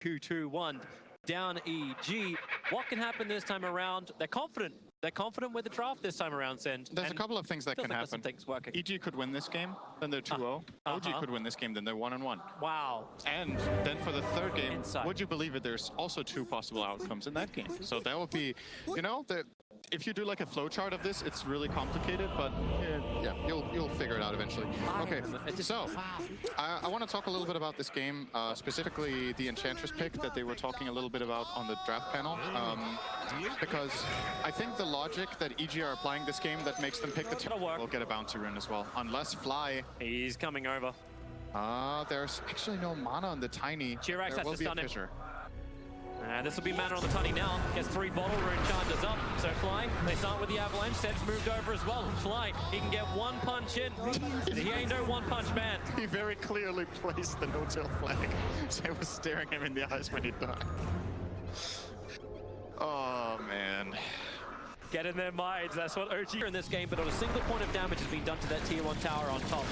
2-2-1 down EG. What can happen this time around? They're confident. They're confident with the draft this time around, Synd. There's a couple of things that can happen. EG could win this game, then they're 2-0. OG could win this game, then they're 1-1. Wow. And then for the third game, would you believe it, there's also 2 possible outcomes in that game. So that would be, you know, if you do like a flowchart of this, it's really complicated, but yeah, you'll figure it out eventually. Okay, so I want to talk a little bit about this game, specifically the Enchantress pick that they were talking a little bit about on the draft panel, because I think the logic that EG are applying this game that makes them pick the team will get a bounty run as well, unless Fly. He's coming over. There's actually no mana on the Tiny. Jirax has to stun him. Fissure. And this will be mana on the Tiny now. Gets 3 bottle rune charges up. So Fly, they start with the Avalanche. Seb's moved over as well. Fly, he can get 1 punch in. He ain't no 1 punch man. He very clearly placed the no-tail flag. So I was staring him in the eyes when he died. Oh, man. Get in their minds. That's what OG are in this game, but not a single point of damage has been done to that tier 1 tower on top.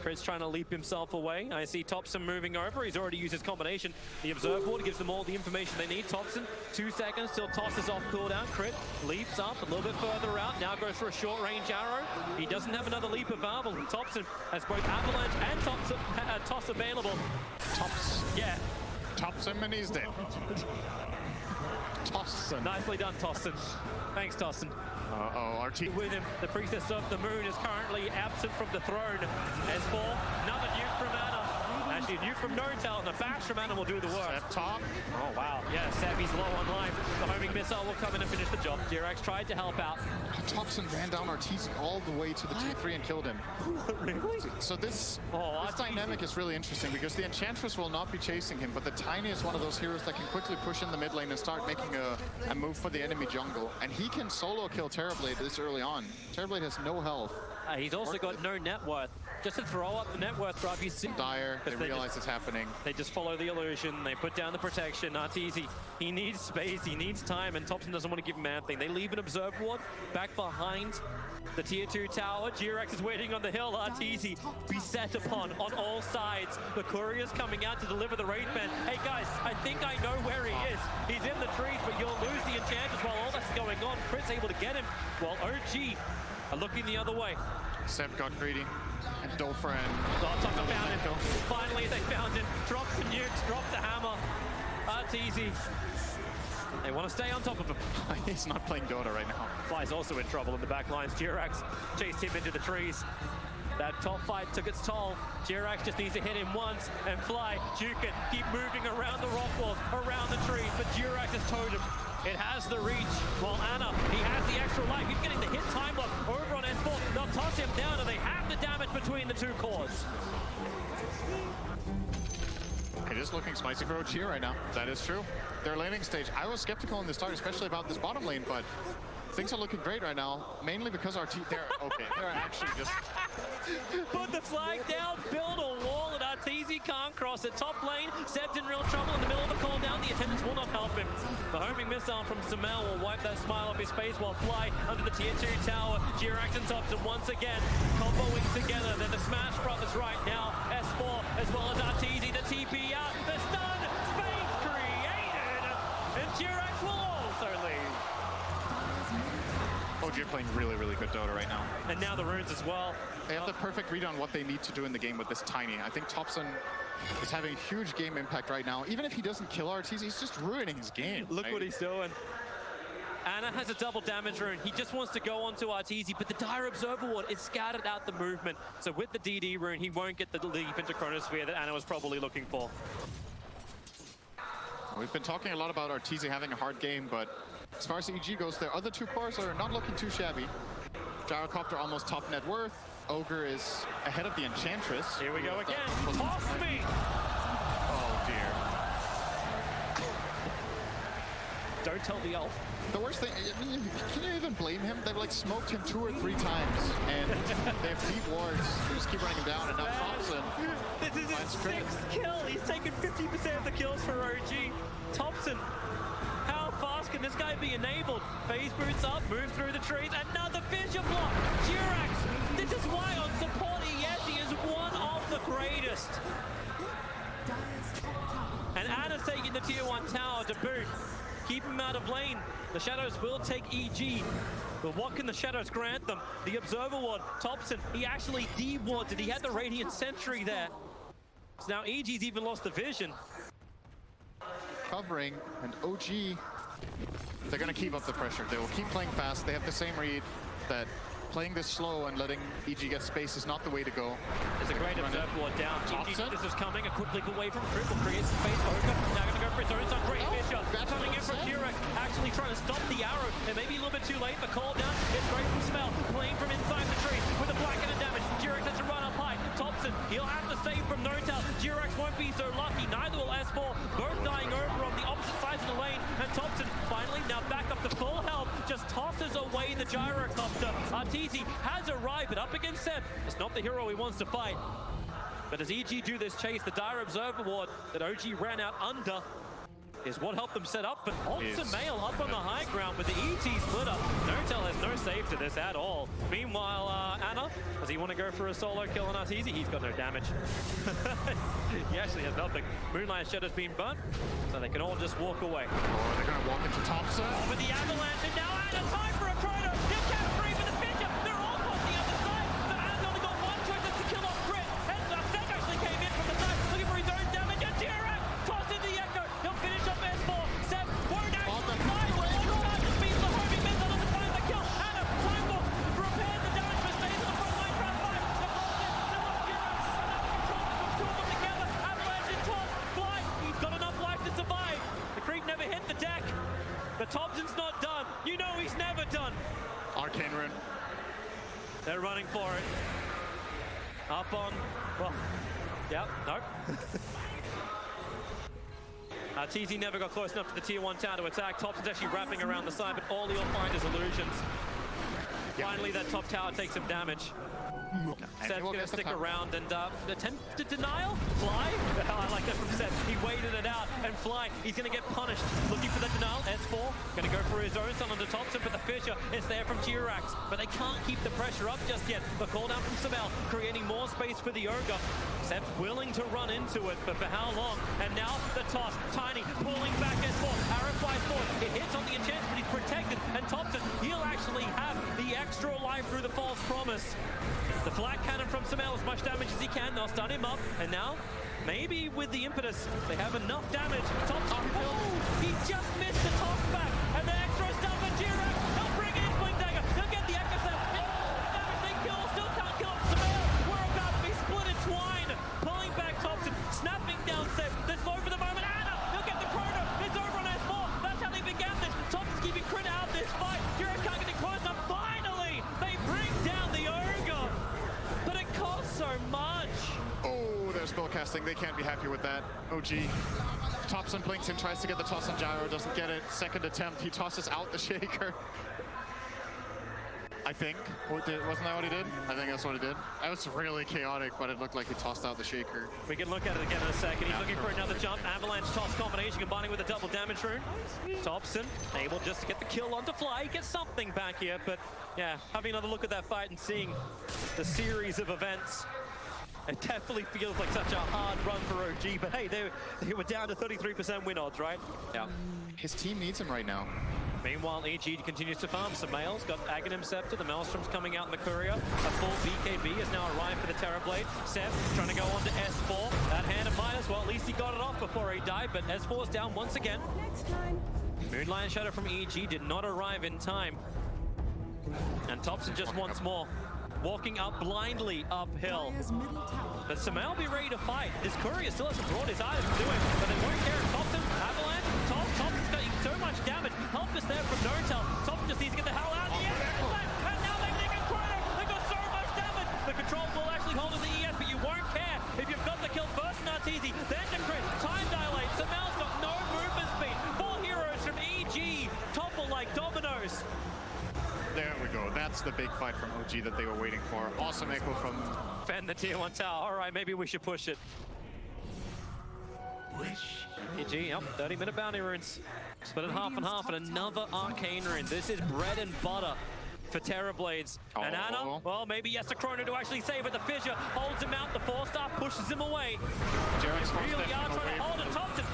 Chris trying to leap himself away. I see Topson moving over. He's already used his combination. The observe board gives them all the information they need. Topson, 2 seconds till tosses off cooldown. Crit leaps up a little bit further out. Now goes for a short range arrow. He doesn't have another leap available. Topson has both Avalanche and Toss available. Yeah. Topson and he's dead. Topson. Nicely done, Topson. Thanks, Topson. Arteezy with him. The Priestess of the Moon is currently absent from the throne. As for another nuke from Ana. Actually, a nuke from No-Tail, and the bash from Ana will do the work. Seb top. Oh, wow. Yeah, Seb, he's low on life. The homing missile will come in and finish the job. Jirax tried to help out. Topson ran down Arteezy all the way to the T3 and killed him. Really? So this dynamic is really interesting because the Enchantress will not be chasing him, but the Tiny is one of those heroes that can quickly push in the mid lane and start making a move for the enemy jungle. And he can solo kill Terrorblade this early on. Terrorblade has no health. He's also got no net worth. Just to throw up the net worth drop, you see. Dire, they realize it's happening. They just follow the illusion, they put down the protection. Arteezy, he needs space, he needs time, and Topson doesn't want to give him anything. They leave an observe ward back behind the tier 2 tower. Jirax is waiting on the hill. Arteezy be set upon on all sides. The courier's coming out to deliver the raid man. Hey guys, I think I know where he is. He's in the trees, but you'll lose the Enchantress while all that's going on. Crit's able to get him, while OG are looking the other way. Seb got greedy. And Dolphin. Tucker found him. Finally, they found him. Drop the nukes, drop the hammer. Arteezy. They want to stay on top of him. He's not playing Dota right now. Fly's also in trouble in the back lines. Jirax chased him into the trees. That top fight took its toll. Jirax just needs to hit him once, and Fly, Jukin, keep moving around the rock walls, around the trees, but Jirax has towed him. It has the reach, while Ana, he has the extra life. He's getting the hit time lock over on S4. They'll toss him down, and they have the damage between the 2 cores. It is looking spicy for OG right now. That is true. Their laning stage, I was skeptical in the start, especially about this bottom lane, but things are looking great right now, mainly because they're actually just... Put the flag down, build a wall, and Arteezy can't cross it. Top lane, Seb's in real trouble in the middle of the call down. The attendants will not help him. The homing missile from Samel will wipe that smile off his face while Fly under the tier 2 tower. Jirax and Topson once again comboing together. They're the Smash Brothers right now. S4 as well as Arteezy, the TP out. The stun space created, and Jirax will also leave. OG are playing really, really good Dota right now. And now the runes as well. They have the perfect read on what they need to do in the game with this Tiny. I think Topson is having huge game impact right now. Even if he doesn't kill Arteezy, he's just ruining his game. Look what he's doing. Ana has a double damage rune. He just wants to go onto Arteezy, but the Dire Observer Ward, it scattered out the movement. So with the DD rune, he won't get the leap into Chronosphere that Ana was probably looking for. We've been talking a lot about Arteezy having a hard game, but as far as the EG goes, their other 2 cores are not looking too shabby. Gyrocopter almost top net worth. Ogre is ahead of the Enchantress. Here we go again. Toss me! Oh dear. Don't tell the elf. The worst thing, I mean, can you even blame him? They've like smoked him 2 or 3 times, and they have deep wards. They just keep running him down, and now Topson. This is his 6th kill. He's taken 50% of the kills for OG. Topson, how fast can this guy be enabled? Phase boots up, move through the trees, another fissure block. Jirax, this is why on support, yes, he is one of the greatest. And Anna's taking the tier 1 tower to boot. Keep him out of lane. The Shadows will take EG. But what can the Shadows grant them? The Observer Ward, Topson, he actually de-warded. He had the Radiant Sentry there. So now EG's even lost the vision. Covering, and OG, they're going to keep up the pressure. They will keep playing fast. They have the same read that playing this slow and letting EG get space is not the way to go. There's a great Observer Ward down. EG, this is coming. A quick leap away from Triple. Creates space. Oka now going to go for his own son. Great Fisher. Coming in from Jurek. Actually trying to stop the arrow. And maybe a little bit too late. The call down. It's great from Smell. Playing from inside the tree with a black and a damage. Jurek has to run up high. Topson, he'll have to save from Notel. Jurek won't be so lucky. Neither will S4. Both dying over on the opposite sides of the lane. And Topson finally now back up to full health. Just tosses away the gyrocopter. Arteezy has arrived, but up against Seb. It's not the hero he wants to fight. But as EG do this chase, the dire Observer Ward that OG ran out under is what helped them set up. But Ultimate Mail up on the high ground with the ET splitter. Notel has no save to this at all. Meanwhile, Anna, does he want to go for a solo kill on Arteezy? He's got no damage. He actually has nothing. Moonlight Shadow's been burnt, so they can all just walk away. Oh, they're going to walk into Topson. Over the avalanche, and now Anna, time for a chrono. Just catch free for the pitcher. They're all on the other side. So Anna's only got one choice to kill off Crit. And Seth actually came in from the side, looking for his own damage. And Jirac tossed in the Echo. He'll finish off S4. Seth won't actually fly. Well, just beats the homing missile on the find the kill. Anna, time for repair the damage, but stays in the front line. Trap 5. The ball's in. Still up Jirac. Two of them together. Avalanche in toss. Fly. He's got enough life to survive. The creep never hit the deck. But Topson's not done. You know he's never done. Arcane Rune. They're running for it. Up on, well, yep, nope. Arteezy never got close enough to the tier 1 tower to attack. Topson's actually wrapping around the side, but all he'll find is illusions. Finally, that top tower takes some damage. Seth's going to stick around and attempt to denial. Fly. I like that from Seth. He waited it out and Fly. He's going to get punished. Looking for that denial. S4 going to go for his own son on the Topson, but the Fisher is there from Jirax. But they can't keep the pressure up just yet. The call down from Samel, creating more space for the Ogre. Seth's willing to run into it, but for how long? And now the toss. Tiny pulling back S4. Arrow flies forward. It hits on the enchant, but he's protected. And Topson, he'll actually have the extra life through the false promise. The flat cannon from Samel, as much damage as he can. They'll stun him up. And now, maybe with the impetus, they have enough damage. Topson, he just missed the toss back. And the extra stun for Jirac. He'll bring in his Blink Dagger. He'll get the Echo Set. Damage they kill. Still can't kill Samel. We're about to be split in twine. Pulling back Topson. Snapping down Seth. They're slow for the moment. Anna, he'll get the chrono. It's over on S4. That's how they began this. Topson's keeping Crit out of this fight. Jirac can't get it close enough. Finally, they bring down the Ogre. But it costs so much. Oh, they're spellcasting. They can't be happy with that. OG. Topson blinks in, tries to get the toss on Gyro, doesn't get it. Second attempt, he tosses out the Shaker. I think. Wasn't that what he did? I think that's what he did. That was really chaotic, but it looked like he tossed out the Shaker. We can look at it again in a second. He's looking for another jump. Avalanche toss combination combining with a double damage rune. Topson able just to get the kill onto Fly. He gets something back here, but yeah, having another look at that fight and seeing the series of events, it definitely feels like such a hard run for OG, but hey, they were down to 33% win odds, right? Yeah. His team needs him right now. Meanwhile, EG continues to farm some Mails. Got Aghanim Scepter, the Maelstrom's coming out in the courier. A full BKB has now arrived for the Terrorblade. Seth trying to go on to S4. That hand of Midas, well, at least he got it off before he died, but S4's down once again. Moonlight Shadow from EG did not arrive in time. And Topson just once more, walking up blindly uphill. But Samel will be ready to fight. This courier still hasn't brought his items to him, but they won't care. Topson, Avalanche, Topson's got so much damage. Help is there from Notel. Topson just needs to get the hell out of the air. And now they take a chrono. They got so much damage. The control will actually hold in the ES, but you won't care if you've got the kill first in Arteezy. Then the crit, time dilate. Samel's got no movement speed. 4 heroes from EG topple like dominoes. There we go. That's the big fight from OG that they were waiting for. Awesome echo from... Fend the tier 1 tower. All right, maybe we should push it. EG, yep, 30-minute bounty runes. Split it half and half, and another arcane rune. This is bread and butter for Terrorblades. And Anna, well, maybe he has to chrono to actually save it. The Fissure holds him out. The 4-star pushes him away. Jerry's really are trying to hold it. Topson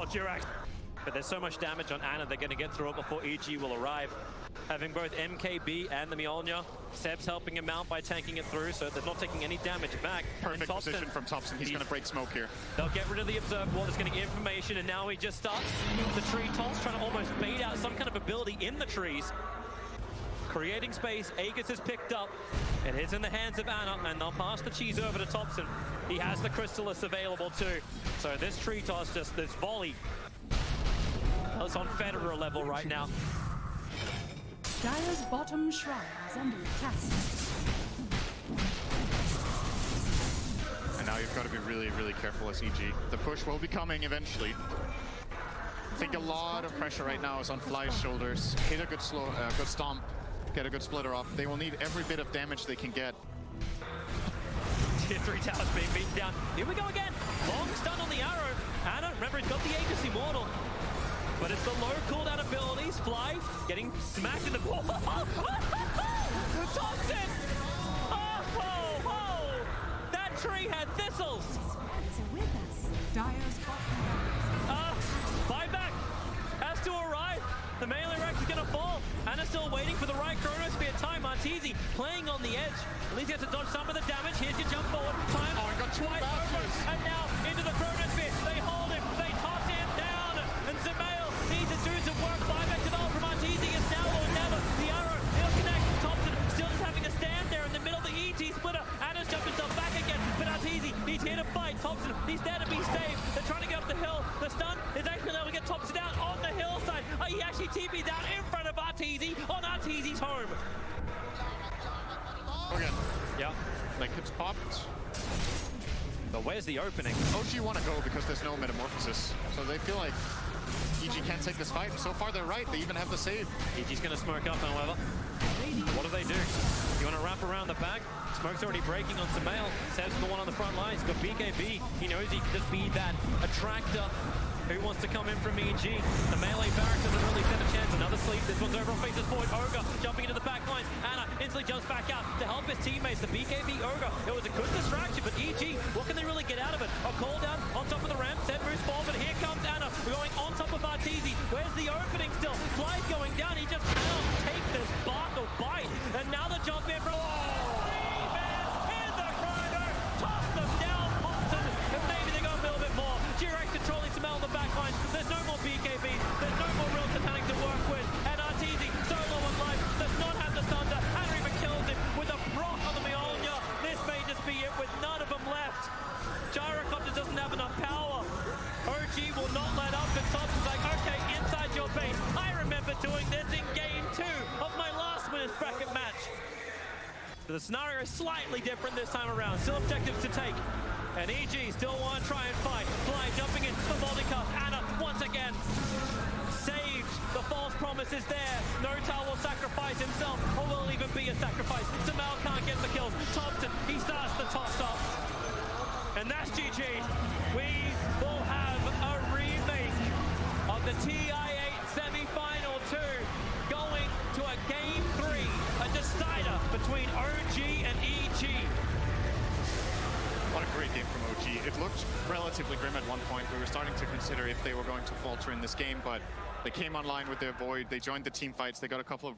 Jirax. But there's so much damage on Ana, they're going to get through it before EG will arrive. Having both MKB and the Mjolnir, Seb's helping him out by tanking it through, so they're not taking any damage back. Perfect position from Topson. He's going to break smoke here. They'll get rid of the Observe Wall. It's going to get information, and now he just starts the tree toss, trying to almost bait out some kind of ability in the trees. Creating space, Aegis is picked up. It is in the hands of Ana, and they'll pass the cheese over to Topson. He has the Crystallis available too. So this tree toss, just this volley, that's on Federer level right now. Dire's bottom shrine is under attack. And now you've got to be really, really careful as EG. The push will be coming eventually. I think a lot of pressure right now is on Fly's shoulders. Hit a good good stomp, get a good splitter off. They will need every bit of damage they can get. Tier 3 towers being beaten down. Here we go again. Long stun on the arrow. Ana, remember, he's got the Aegis Immortal. But it's the low cooldown abilities. Fly getting smacked in the wall. Topson! Oh! That tree had thistles. So with us, Dire's bottom Buyback has to arrive. The melee Rex is going to fall. Ana's still waiting for the right Chronosphere time. Arteezy playing on the edge. At least he has to dodge some of the damage. Here's your jump forward. Time he got two twice over. And now into the Chronosphere. They hold him. They toss him down. And Zemail needs to do some work. Buyback developed from Arteezy. It's now or never. The arrow, he'll connect. Topson still just having to stand there in the middle of the ET splitter. Ana's jumped himself back again. But Arteezy, he's here to fight. Topson, he's there to be saved. They're trying to get up the hill. The stun is actually able to get Topson down on the hillside. He actually TP'd down in front of Arteezy on Arteezy's home. Again. Yeah. Like it's popped. But where's the opening? OG want to go because there's no metamorphosis. So they feel like EG can't take this fight. So far they're right. They even have the save. EG's going to smoke up, however. What do they do? You want to wrap around the back? Smoke's already breaking on Samael. Seb's the one on the front line. He's got BKB. He knows he can just be that attractor. Who wants to come in from EG? The melee barracks doesn't really stand a chance. Another sleep. This one's over on faces forward. Ogre jumping into the back lines. Ana instantly jumps back out to help his teammates. The BKB Ogre. It was a good distraction, but EG, what can they really get out of it? A call down on top of the ramp. Seb moves forward. Here comes Ana. We're going on top of Arteezy. Where's the opening still? Fly's going down. He just cannot take this Bartle bite. And now the jump in from... in the corner. Toss them down. Topson. And maybe they go a little bit more. Jirax controlling Samel on the back line. There's no more BKB. There's no more real Titanic to work with. And Arteezy, so low on life, does not have the thunder. Ana even kills him with a proc on the Mjolnir. This may just be it with none of them left. Gyrocopter doesn't have enough power. OG will not let up. And Topson's like, okay, inside your base. I remember doing this in game 2 of my last winners bracket match. But the scenario is slightly different this time around. Still objectives to take. And EG still want to try and fight. Fly jumping in for Voldicuff. Ana once again saved. The false promise is there. Notal will sacrifice himself, or will it even be a sacrifice? Samel can't get the kills. Topson, he starts the toss up. And that's GG. We will have a remake of the TI9 semi-final 2 going to a game 3, a decider between OG and EG. What a great game from OG. It looked relatively grim at one point. We were starting to consider if they were going to falter in this game, but they came online with their Void. They joined the team fights. They got a couple of